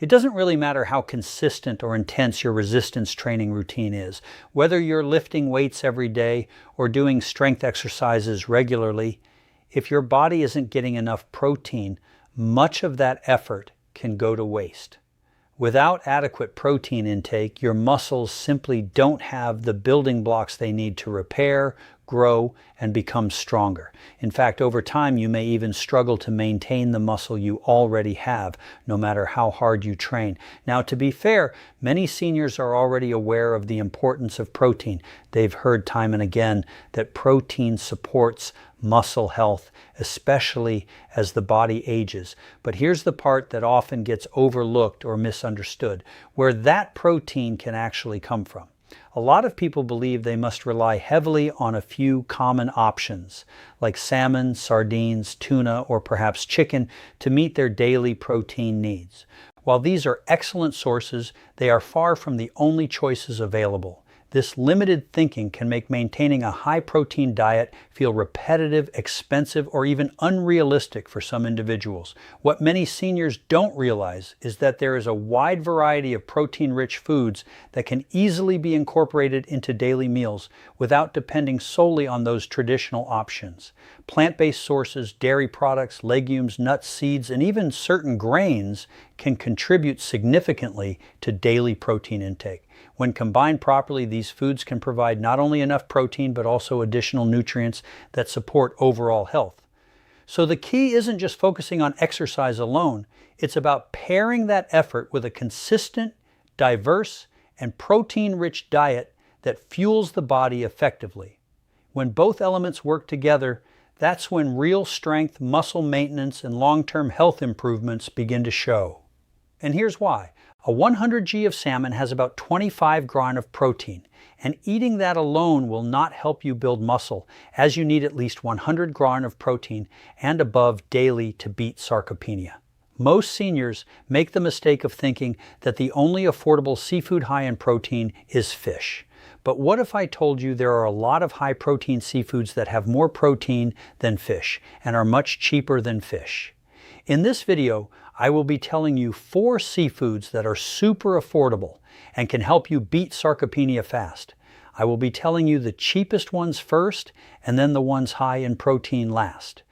It doesn't really matter how consistent or intense your resistance training routine is. Whether you're lifting weights every day or doing strength exercises regularly, if your body isn't getting enough protein, much of that effort can go to waste. Without adequate protein intake, your muscles simply don't have the building blocks they need to repair, grow, and become stronger. In fact, over time, you may even struggle to maintain the muscle you already have, no matter how hard you train. Now, to be fair, many seniors are already aware of the importance of protein. They've heard time and again that protein supports muscle health, especially as the body ages. But here's the part that often gets overlooked or misunderstood, where that protein can actually come from. A lot of people believe they must rely heavily on a few common options, like salmon, sardines, tuna, or perhaps chicken, to meet their daily protein needs. While these are excellent sources, they are far from the only choices available. This limited thinking can make maintaining a high-protein diet feel repetitive, expensive, or even unrealistic for some individuals. What many seniors don't realize is that there is a wide variety of protein-rich foods that can easily be incorporated into daily meals without depending solely on those traditional options. Plant-based sources, dairy products, legumes, nuts, seeds, and even certain grains can contribute significantly to daily protein intake. When combined properly, these foods can provide not only enough protein, but also additional nutrients that support overall health. So the key isn't just focusing on exercise alone, it's about pairing that effort with a consistent, diverse, and protein-rich diet that fuels the body effectively. When both elements work together, that's when real strength, muscle maintenance, and long-term health improvements begin to show. And here's why. A 100 g of salmon has about 25 gr of protein, and eating that alone will not help you build muscle, as you need at least 100 gr of protein and above daily to beat sarcopenia. Most seniors make the mistake of thinking that the only affordable seafood high in protein is fish. But what if I told you there are a lot of high-protein seafoods that have more protein than fish and are much cheaper than fish? In this video, I will be telling you 4 seafoods that are super affordable and can help you beat sarcopenia fast. I will be telling you the cheapest ones first and then the ones high in protein last.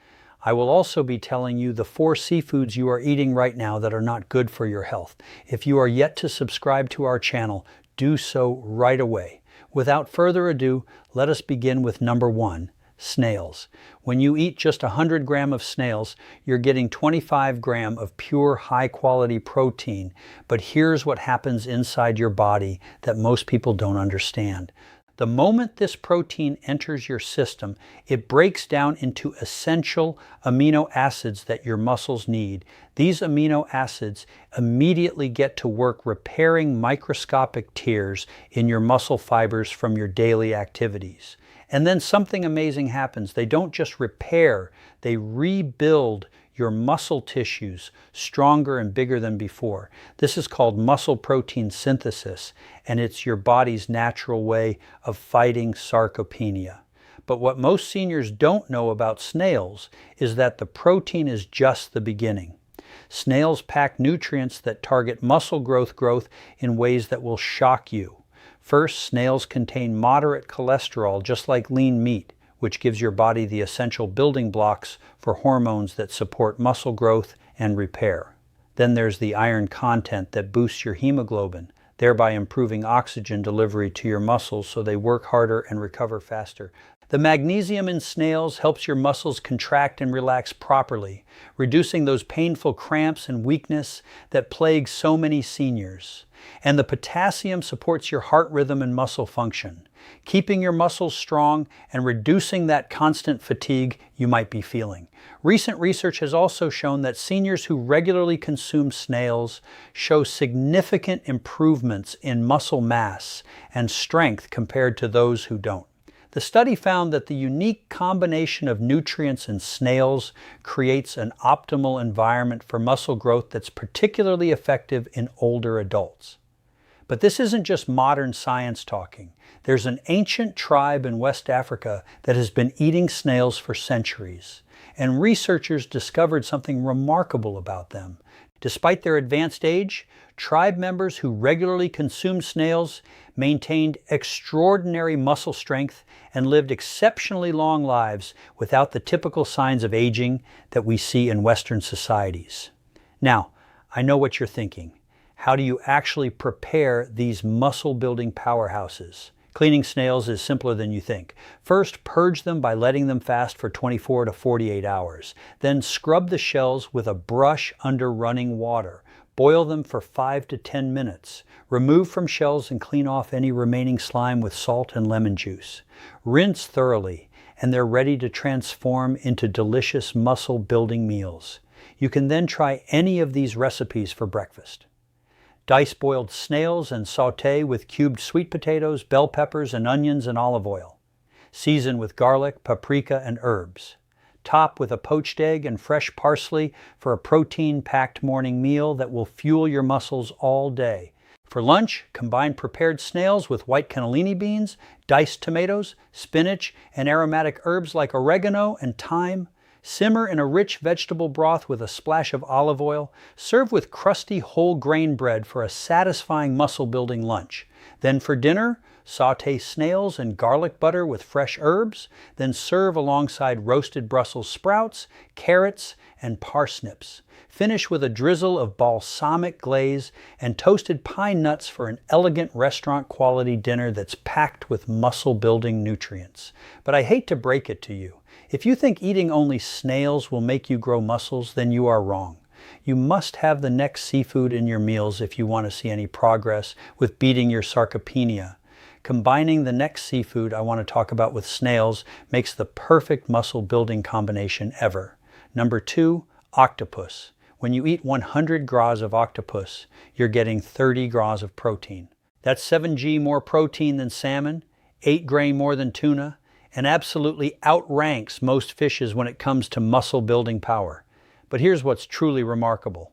I will also be telling you the 4 seafoods you are eating right now that are not good for your health. If you are yet to subscribe to our channel, do so right away. Without further ado, let us begin with number 1. Snails. When you eat just 100 g of snails, you're getting 25 g of pure high-quality protein. But here's what happens inside your body that most people don't understand. The moment this protein enters your system, it breaks down into essential amino acids that your muscles need. These amino acids immediately get to work repairing microscopic tears in your muscle fibers from your daily activities. And then something amazing happens. They don't just repair, they rebuild your muscle tissues stronger and bigger than before. This is called muscle protein synthesis, and it's your body's natural way of fighting sarcopenia. But what most seniors don't know about snails is that the protein is just the beginning. Snails pack nutrients that target muscle growth in ways that will shock you. First, snails contain moderate cholesterol, just like lean meat, which gives your body the essential building blocks for hormones that support muscle growth and repair. Then there's the iron content that boosts your hemoglobin, thereby improving oxygen delivery to your muscles so they work harder and recover faster. The magnesium in snails helps your muscles contract and relax properly, reducing those painful cramps and weakness that plague so many seniors. And the potassium supports your heart rhythm and muscle function, keeping your muscles strong and reducing that constant fatigue you might be feeling. Recent research has also shown that seniors who regularly consume snails show significant improvements in muscle mass and strength compared to those who don't. The study found that the unique combination of nutrients in snails creates an optimal environment for muscle growth that's particularly effective in older adults. But this isn't just modern science talking. There's an ancient tribe in West Africa that has been eating snails for centuries, and researchers discovered something remarkable about them. Despite their advanced age, tribe members who regularly consumed snails maintained extraordinary muscle strength and lived exceptionally long lives without the typical signs of aging that we see in Western societies. Now, I know what you're thinking. How do you actually prepare these muscle-building powerhouses? Cleaning snails is simpler than you think. First, purge them by letting them fast for 24 to 48 hours. Then scrub the shells with a brush under running water. Boil them for 5 to 10 minutes. Remove from shells and clean off any remaining slime with salt and lemon juice. Rinse thoroughly, and they're ready to transform into delicious muscle-building meals. You can then try any of these recipes for breakfast. Dice boiled snails and sauté with cubed sweet potatoes, bell peppers, and onions and olive oil. Season with garlic, paprika, and herbs. Top with a poached egg and fresh parsley for a protein-packed morning meal that will fuel your muscles all day. For lunch, combine prepared snails with white cannellini beans, diced tomatoes, spinach, and aromatic herbs like oregano and thyme. Simmer in a rich vegetable broth with a splash of olive oil. Serve with crusty whole grain bread for a satisfying muscle-building lunch. Then for dinner, sauté snails in garlic butter with fresh herbs. Then serve alongside roasted Brussels sprouts, carrots, and parsnips. Finish with a drizzle of balsamic glaze and toasted pine nuts for an elegant restaurant-quality dinner that's packed with muscle-building nutrients. But I hate to break it to you. If you think eating only snails will make you grow muscles, then you are wrong. You must have the next seafood in your meals if you want to see any progress with beating your sarcopenia. Combining the next seafood I want to talk about with snails makes the perfect muscle-building combination ever. Number 2, octopus. When you eat 100 gras of octopus, you're getting 30 gras of protein. That's 7g more protein than salmon, 8 grain more than tuna, and absolutely outranks most fishes when it comes to muscle building power. But here's what's truly remarkable.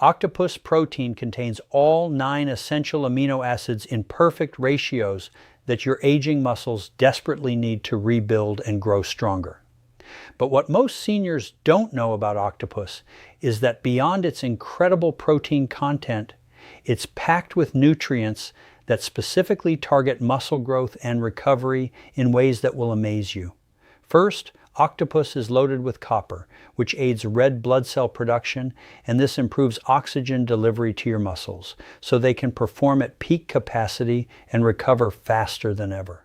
Octopus protein contains all 9 essential amino acids in perfect ratios that your aging muscles desperately need to rebuild and grow stronger. But what most seniors don't know about octopus is that beyond its incredible protein content, it's packed with nutrients that specifically target muscle growth and recovery in ways that will amaze you. First, octopus is loaded with copper, which aids red blood cell production, and this improves oxygen delivery to your muscles, so they can perform at peak capacity and recover faster than ever.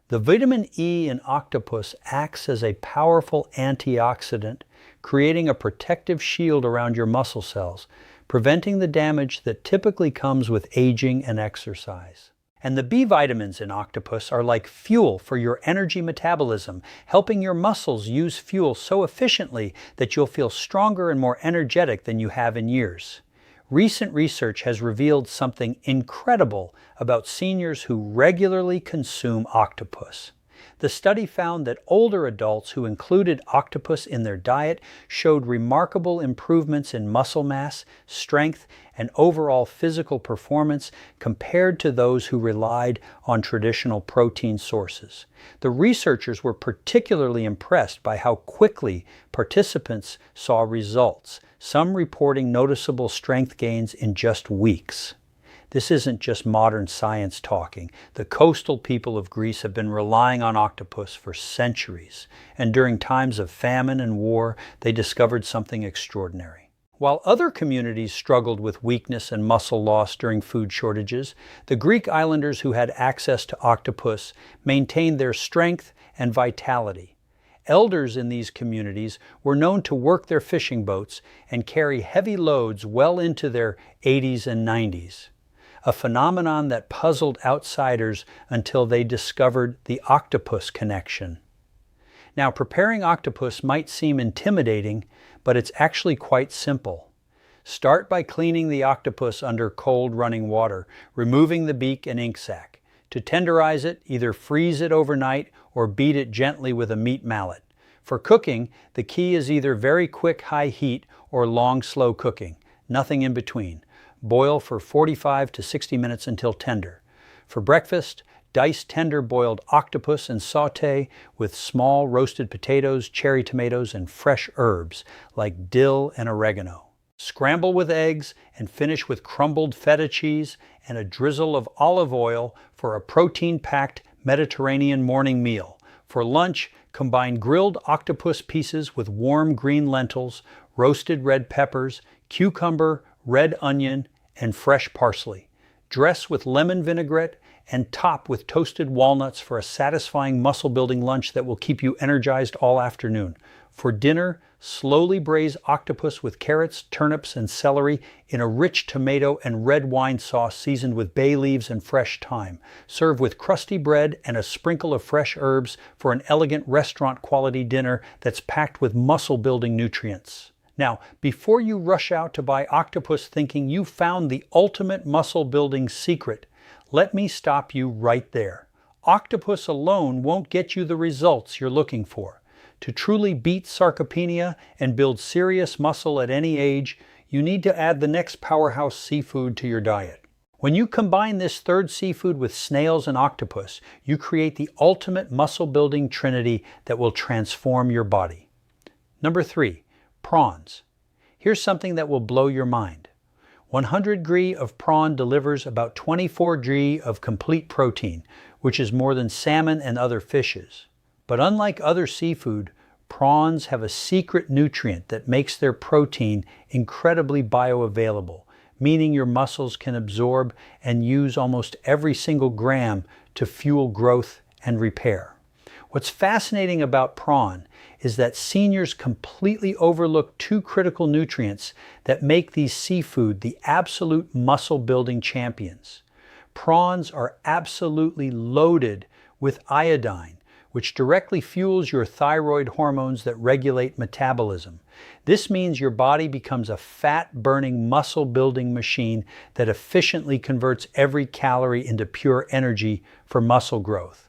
The vitamin E in octopus acts as a powerful antioxidant, creating a protective shield around your muscle cells, preventing the damage that typically comes with aging and exercise. And the B vitamins in octopus are like fuel for your energy metabolism, helping your muscles use fuel so efficiently that you'll feel stronger and more energetic than you have in years. Recent research has revealed something incredible about seniors who regularly consume octopus. The study found that older adults who included octopus in their diet showed remarkable improvements in muscle mass, strength, and overall physical performance compared to those who relied on traditional protein sources. The researchers were particularly impressed by how quickly participants saw results, some reporting noticeable strength gains in just weeks. This isn't just modern science talking. The coastal people of Greece have been relying on octopus for centuries, and during times of famine and war, they discovered something extraordinary. While other communities struggled with weakness and muscle loss during food shortages, the Greek islanders who had access to octopus maintained their strength and vitality. Elders in these communities were known to work their fishing boats and carry heavy loads well into their 80s and 90s. A phenomenon that puzzled outsiders until they discovered the octopus connection. Now, preparing octopus might seem intimidating, but it's actually quite simple. Start by cleaning the octopus under cold running water, removing the beak and ink sac. To tenderize it, either freeze it overnight or beat it gently with a meat mallet. For cooking, the key is either very quick high heat or long slow cooking, nothing in between. Boil for 45 to 60 minutes until tender. For breakfast, dice tender boiled octopus and sauté with small roasted potatoes, cherry tomatoes, and fresh herbs like dill and oregano. Scramble with eggs and finish with crumbled feta cheese and a drizzle of olive oil for a protein-packed Mediterranean morning meal. For lunch, combine grilled octopus pieces with warm green lentils, roasted red peppers, cucumber, red onion, and fresh parsley. Dress with lemon vinaigrette and top with toasted walnuts for a satisfying muscle-building lunch that will keep you energized all afternoon. For dinner, slowly braise octopus with carrots, turnips, and celery in a rich tomato and red wine sauce seasoned with bay leaves and fresh thyme. Serve with crusty bread and a sprinkle of fresh herbs for an elegant restaurant-quality dinner that's packed with muscle-building nutrients. Now, before you rush out to buy octopus thinking you found the ultimate muscle-building secret, let me stop you right there. Octopus alone won't get you the results you're looking for. To truly beat sarcopenia and build serious muscle at any age, you need to add the next powerhouse seafood to your diet. When you combine this third seafood with snails and octopus, you create the ultimate muscle-building trinity that will transform your body. Number 3, prawns. Here's something that will blow your mind. 100 g of prawn delivers about 24 g of complete protein, which is more than salmon and other fishes. But unlike other seafood, prawns have a secret nutrient that makes their protein incredibly bioavailable, meaning your muscles can absorb and use almost every single gram to fuel growth and repair. What's fascinating about prawn is that seniors completely overlook two critical nutrients that make these seafood the absolute muscle-building champions. Prawns are absolutely loaded with iodine, which directly fuels your thyroid hormones that regulate metabolism. This means your body becomes a fat-burning, muscle-building machine that efficiently converts every calorie into pure energy for muscle growth.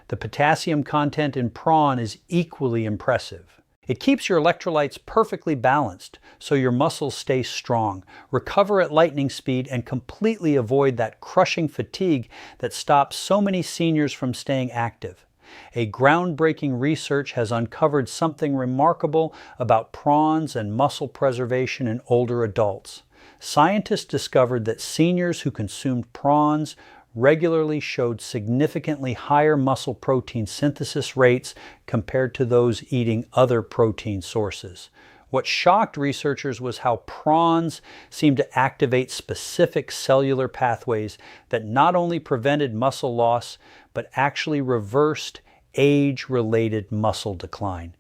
The potassium content in prawn is equally impressive. It keeps your electrolytes perfectly balanced so your muscles stay strong, recover at lightning speed, and completely avoid that crushing fatigue that stops so many seniors from staying active. A groundbreaking research has uncovered something remarkable about prawns and muscle preservation in older adults. Scientists discovered that seniors who consumed prawns regularly showed significantly higher muscle protein synthesis rates compared to those eating other protein sources. What shocked researchers was how prawns seemed to activate specific cellular pathways that not only prevented muscle loss, but actually reversed age-related muscle decline.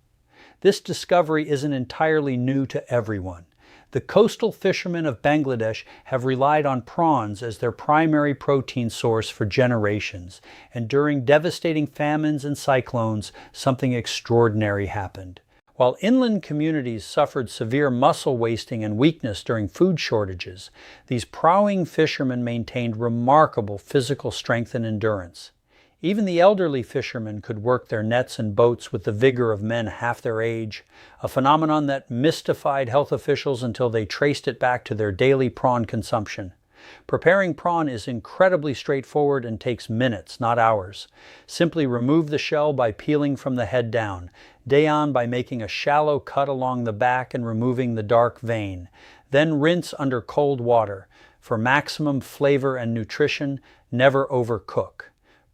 This discovery isn't entirely new to everyone. The coastal fishermen of Bangladesh have relied on prawns as their primary protein source for generations, and during devastating famines and cyclones, something extraordinary happened. While inland communities suffered severe muscle wasting and weakness during food shortages, these prowling fishermen maintained remarkable physical strength and endurance. Even the elderly fishermen could work their nets and boats with the vigor of men half their age, a phenomenon that mystified health officials until they traced it back to their daily prawn consumption. Preparing prawn is incredibly straightforward and takes minutes, not hours. Simply remove the shell by peeling from the head down, dayan by making a shallow cut along the back and removing the dark vein. Then rinse under cold water. For maximum flavor and nutrition, never overcook.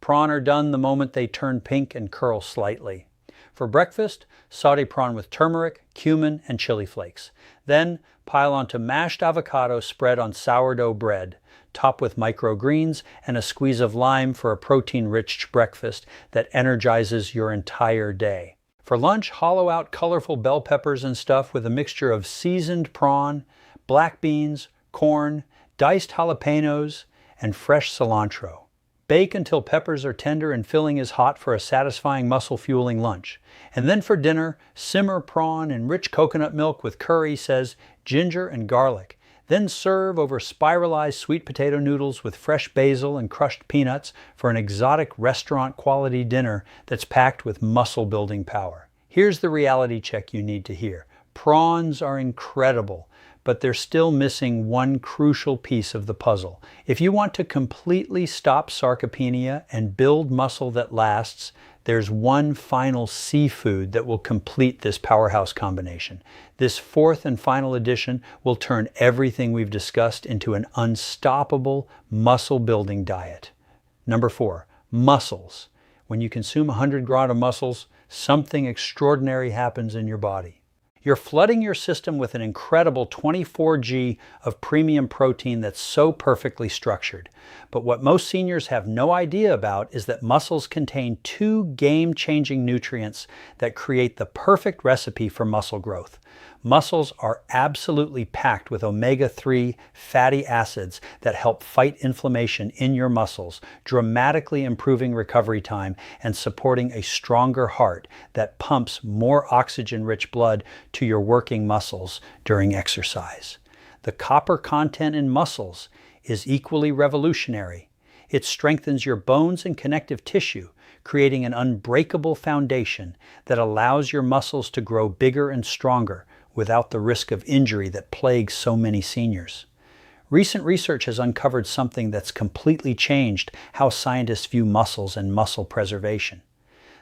Prawn are done the moment they turn pink and curl slightly. For breakfast, saute prawn with turmeric, cumin, and chili flakes. Then pile onto mashed avocado spread on sourdough bread. Top with microgreens and a squeeze of lime for a protein-rich breakfast that energizes your entire day. For lunch, hollow out colorful bell peppers and stuff with a mixture of seasoned prawn, black beans, corn, diced jalapenos, and fresh cilantro. Bake until peppers are tender and filling is hot for a satisfying muscle-fueling lunch. And then for dinner, simmer prawn in rich coconut milk with curry, says, ginger and garlic. Then serve over spiralized sweet potato noodles with fresh basil and crushed peanuts for an exotic restaurant-quality dinner that's packed with muscle-building power. Here's the reality check you need to hear. Prawns are incredible, but they're still missing one crucial piece of the puzzle. If you want to completely stop sarcopenia and build muscle that lasts, There's one final seafood that will complete this powerhouse combination. This fourth and final addition will turn everything we've discussed into an unstoppable muscle-building diet. Number 4, mussels. When you consume 100 grams of mussels, something extraordinary happens in your body. You're flooding your system with an incredible 24G of premium protein that's so perfectly structured. But what most seniors have no idea about is that mussels contain 2 game-changing nutrients that create the perfect recipe for muscle growth. Mussels are absolutely packed with omega-3 fatty acids that help fight inflammation in your muscles, dramatically improving recovery time and supporting a stronger heart that pumps more oxygen-rich blood to your working muscles during exercise. The copper content in mussels is equally revolutionary. It strengthens your bones and connective tissue, creating an unbreakable foundation that allows your muscles to grow bigger and stronger without the risk of injury that plagues so many seniors. Recent research has uncovered something that's completely changed how scientists view mussels and muscle preservation.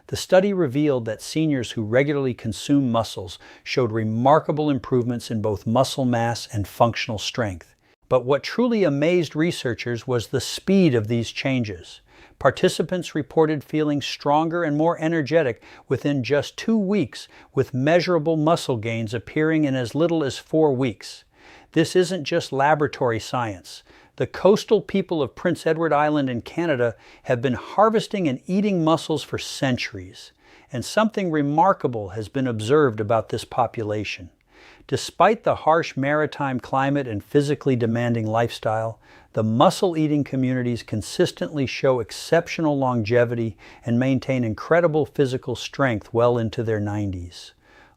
The study revealed that seniors who regularly consume mussels showed remarkable improvements in both muscle mass and functional strength. But what truly amazed researchers was the speed of these changes. Participants reported feeling stronger and more energetic within just 2 weeks, with measurable muscle gains appearing in as little as 4 weeks. This isn't just laboratory science. The coastal people of Prince Edward Island in Canada have been harvesting and eating mussels for centuries, and something remarkable has been observed about this population. Despite the harsh maritime climate and physically demanding lifestyle, the mussel-eating communities consistently show exceptional longevity and maintain incredible physical strength well into their 90s.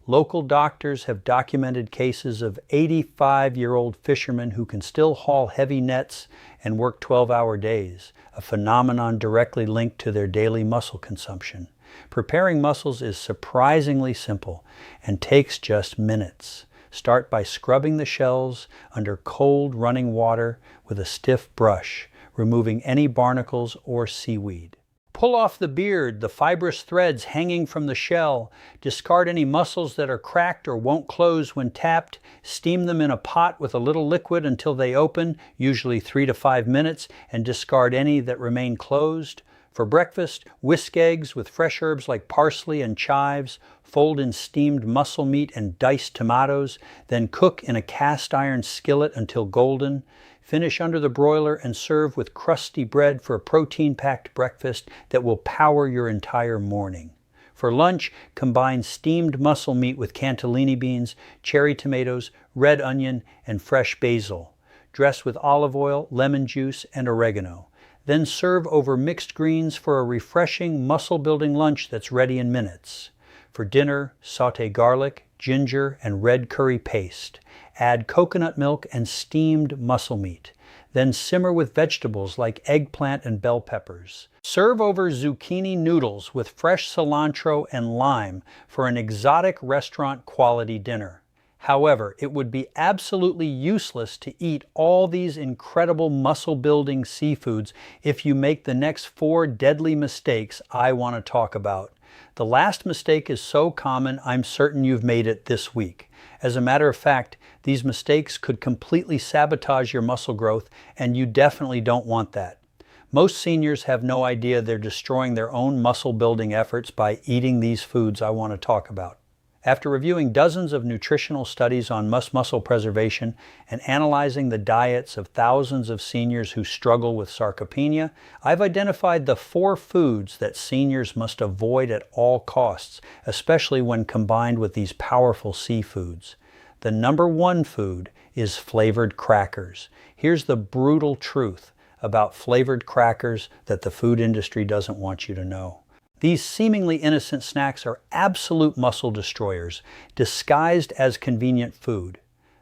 Local doctors have documented cases of 85-year-old fishermen who can still haul heavy nets and work 12-hour days, a phenomenon directly linked to their daily mussel consumption. Preparing mussels is surprisingly simple and takes just minutes. Start by scrubbing the shells under cold running water with a stiff brush, removing any barnacles or seaweed. Pull off the beard, the fibrous threads hanging from the shell. Discard any mussels that are cracked or won't close when tapped. Steam them in a pot with a little liquid until they open, usually 3 to 5 minutes, and discard any that remain closed. For breakfast, whisk eggs with fresh herbs like parsley and chives, fold in steamed mussel meat and diced tomatoes, then cook in a cast iron skillet until golden. Finish under the broiler and serve with crusty bread for a protein-packed breakfast that will power your entire morning. For lunch, combine steamed mussel meat with cantellini beans, cherry tomatoes, red onion, and fresh basil. Dress with olive oil, lemon juice, and oregano. Then serve over mixed greens for a refreshing muscle-building lunch that's ready in minutes. For dinner, sauté garlic, ginger, and red curry paste. Add coconut milk and steamed mussel meat. Then simmer with vegetables like eggplant and bell peppers. Serve over zucchini noodles with fresh cilantro and lime for an exotic restaurant-quality dinner. However, it would be absolutely useless to eat all these incredible muscle-building seafoods if you make the next 4 deadly mistakes I want to talk about. The last mistake is so common, I'm certain you've made it this week. As a matter of fact, these mistakes could completely sabotage your muscle growth, and you definitely don't want that. Most seniors have no idea they're destroying their own muscle-building efforts by eating these foods I want to talk about. After reviewing dozens of nutritional studies on muscle preservation and analyzing the diets of thousands of seniors who struggle with sarcopenia, I've identified the 4 foods that seniors must avoid at all costs, especially when combined with these powerful seafoods. The number 1 food is flavored crackers. Here's the brutal truth about flavored crackers that the food industry doesn't want you to know. These seemingly innocent snacks are absolute muscle destroyers, disguised as convenient food.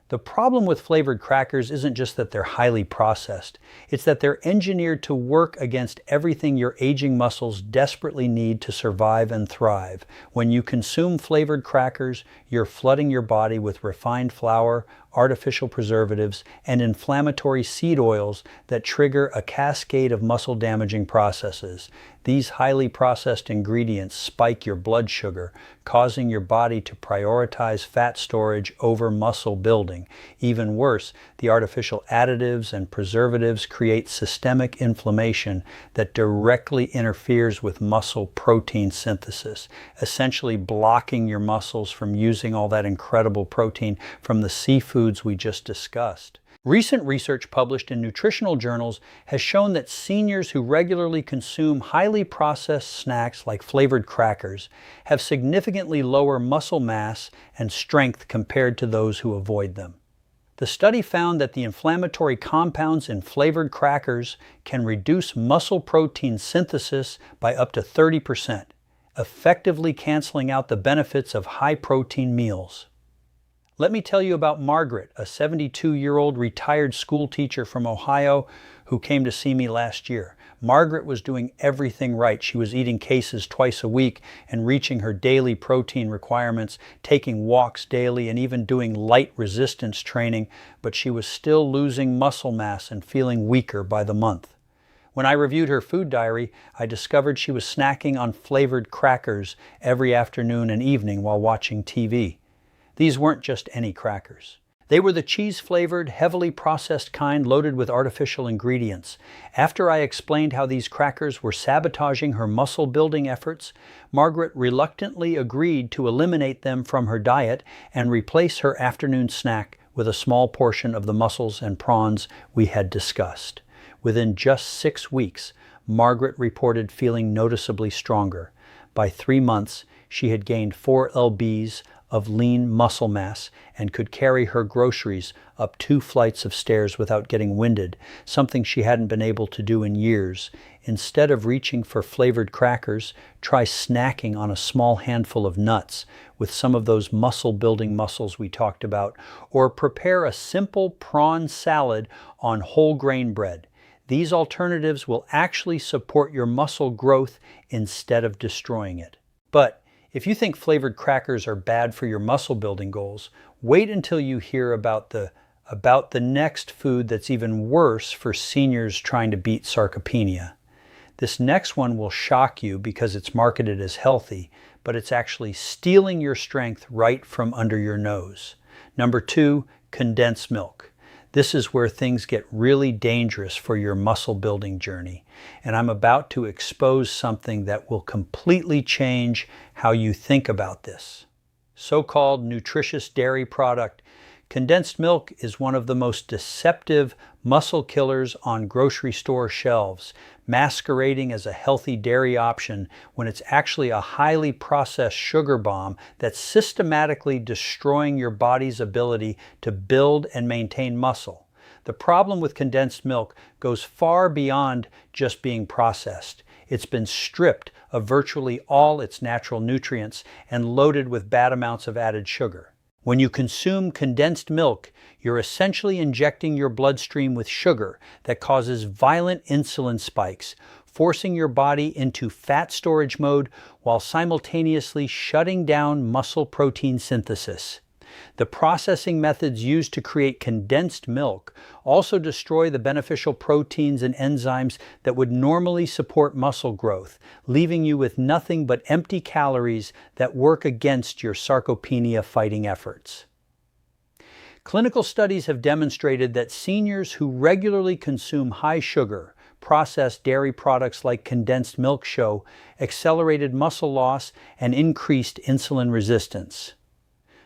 The problem with flavored crackers isn't just that they're highly processed, it's that they're engineered to work against everything your aging muscles desperately need to survive and thrive. When you consume flavored crackers, you're flooding your body with refined flour, artificial preservatives, and inflammatory seed oils that trigger a cascade of muscle-damaging processes. These highly processed ingredients spike your blood sugar, causing your body to prioritize fat storage over muscle building. Even worse, the artificial additives and preservatives create systemic inflammation that directly interferes with muscle protein synthesis, essentially blocking your muscles from using all that incredible protein from the seafoods we just discussed. Recent research published in nutritional journals has shown that seniors who regularly consume highly processed snacks like flavored crackers have significantly lower muscle mass and strength compared to those who avoid them. The study found that the inflammatory compounds in flavored crackers can reduce muscle protein synthesis by up to 30%, effectively canceling out the benefits of high-protein meals. Let me tell you about Margaret, a 72-year-old retired school teacher from Ohio who came to see me last year. Margaret was doing everything right. She was eating cases twice a week and reaching her daily protein requirements, taking walks daily, and even doing light resistance training, but she was still losing muscle mass and feeling weaker by the month. When I reviewed her food diary, I discovered she was snacking on flavored crackers every afternoon and evening while watching TV. These weren't just any crackers. They were the cheese-flavored, heavily processed kind loaded with artificial ingredients. After I explained how these crackers were sabotaging her muscle-building efforts, Margaret reluctantly agreed to eliminate them from her diet and replace her afternoon snack with a small portion of the mussels and prawns we had discussed. Within just 6 weeks, Margaret reported feeling noticeably stronger. By 3 months, she had gained 4 lbs of lean muscle mass and could carry her groceries up 2 flights of stairs without getting winded, something she hadn't been able to do in years. Instead of reaching for flavored crackers, try snacking on a small handful of nuts with some of those muscle-building mussels we talked about, or prepare a simple prawn salad on whole grain bread. These alternatives will actually support your muscle growth instead of destroying it. But if you think flavored crackers are bad for your muscle building goals, wait until you hear about the next food that's even worse for seniors trying to beat sarcopenia. This next one will shock you because it's marketed as healthy, but it's actually stealing your strength right from under your nose. Number 2, condensed milk. This is where things get really dangerous for your muscle building journey. And I'm about to expose something that will completely change how you think about this. So-called nutritious dairy product. Condensed milk is one of the most deceptive muscle killers on grocery store shelves, masquerading as a healthy dairy option when it's actually a highly processed sugar bomb that's systematically destroying your body's ability to build and maintain muscle. The problem with condensed milk goes far beyond just being processed. It's been stripped of virtually all its natural nutrients and loaded with bad amounts of added sugar. When you consume condensed milk, you're essentially injecting your bloodstream with sugar that causes violent insulin spikes, forcing your body into fat storage mode while simultaneously shutting down muscle protein synthesis. The processing methods used to create condensed milk also destroy the beneficial proteins and enzymes that would normally support muscle growth, leaving you with nothing but empty calories that work against your sarcopenia fighting efforts. Clinical studies have demonstrated that seniors who regularly consume high sugar, processed dairy products like condensed milk show accelerated muscle loss and increased insulin resistance.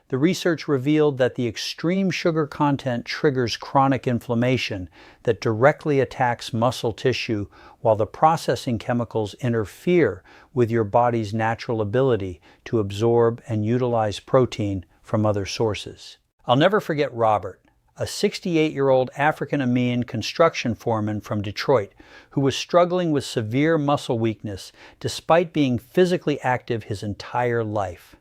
The research revealed that the extreme sugar content triggers chronic inflammation that directly attacks muscle tissue, while the processing chemicals interfere with your body's natural ability to absorb and utilize protein from other sources. I'll never forget Robert, a 68-year-old African-American construction foreman from Detroit who was struggling with severe muscle weakness despite being physically active his entire life.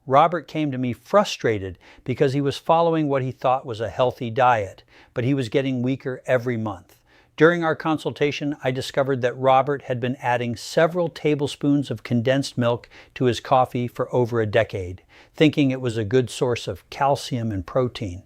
Robert came to me frustrated because he was following what he thought was a healthy diet, but he was getting weaker every month. During our consultation, I discovered that Robert had been adding several tablespoons of condensed milk to his coffee for over a decade, thinking it was a good source of calcium and protein.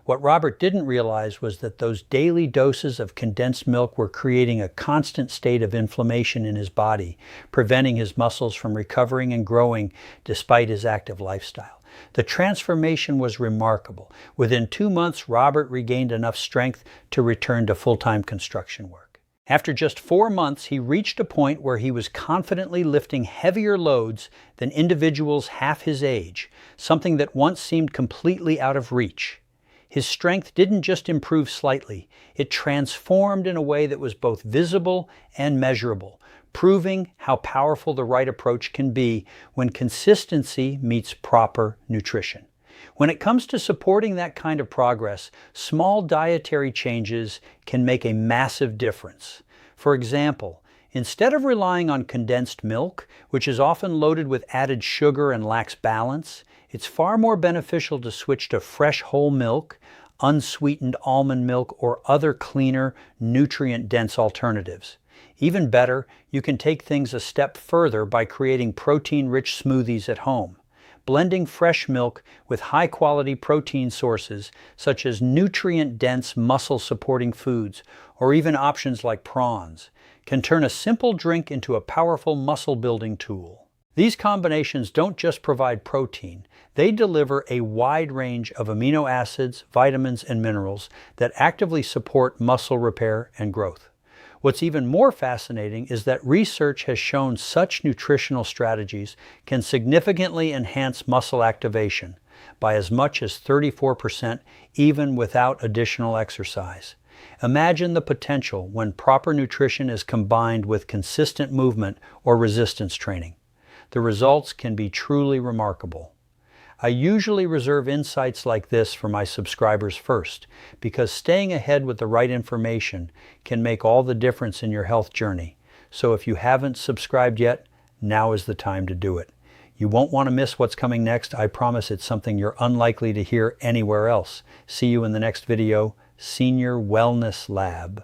What Robert didn't realize was that those daily doses of condensed milk were creating a constant state of inflammation in his body, preventing his muscles from recovering and growing despite his active lifestyle. The transformation was remarkable. Within 2 months, Robert regained enough strength to return to full-time construction work. After just 4 months, he reached a point where he was confidently lifting heavier loads than individuals half his age, something that once seemed completely out of reach. His strength didn't just improve slightly, it transformed in a way that was both visible and measurable, proving how powerful the right approach can be when consistency meets proper nutrition. When it comes to supporting that kind of progress, small dietary changes can make a massive difference. For example, instead of relying on condensed milk, which is often loaded with added sugar and lacks balance, it's far more beneficial to switch to fresh whole milk, unsweetened almond milk, or other cleaner, nutrient-dense alternatives. Even better, you can take things a step further by creating protein-rich smoothies at home. Blending fresh milk with high-quality protein sources, such as nutrient-dense muscle-supporting foods, or even options like prawns, can turn a simple drink into a powerful muscle-building tool. These combinations don't just provide protein, they deliver a wide range of amino acids, vitamins, and minerals that actively support muscle repair and growth. What's even more fascinating is that research has shown such nutritional strategies can significantly enhance muscle activation by as much as 34% even without additional exercise. Imagine the potential when proper nutrition is combined with consistent movement or resistance training. The results can be truly remarkable. I usually reserve insights like this for my subscribers first, because staying ahead with the right information can make all the difference in your health journey. So if you haven't subscribed yet, now is the time to do it. You won't want to miss what's coming next. I promise it's something you're unlikely to hear anywhere else. See you in the next video, Senior Wellness Lab.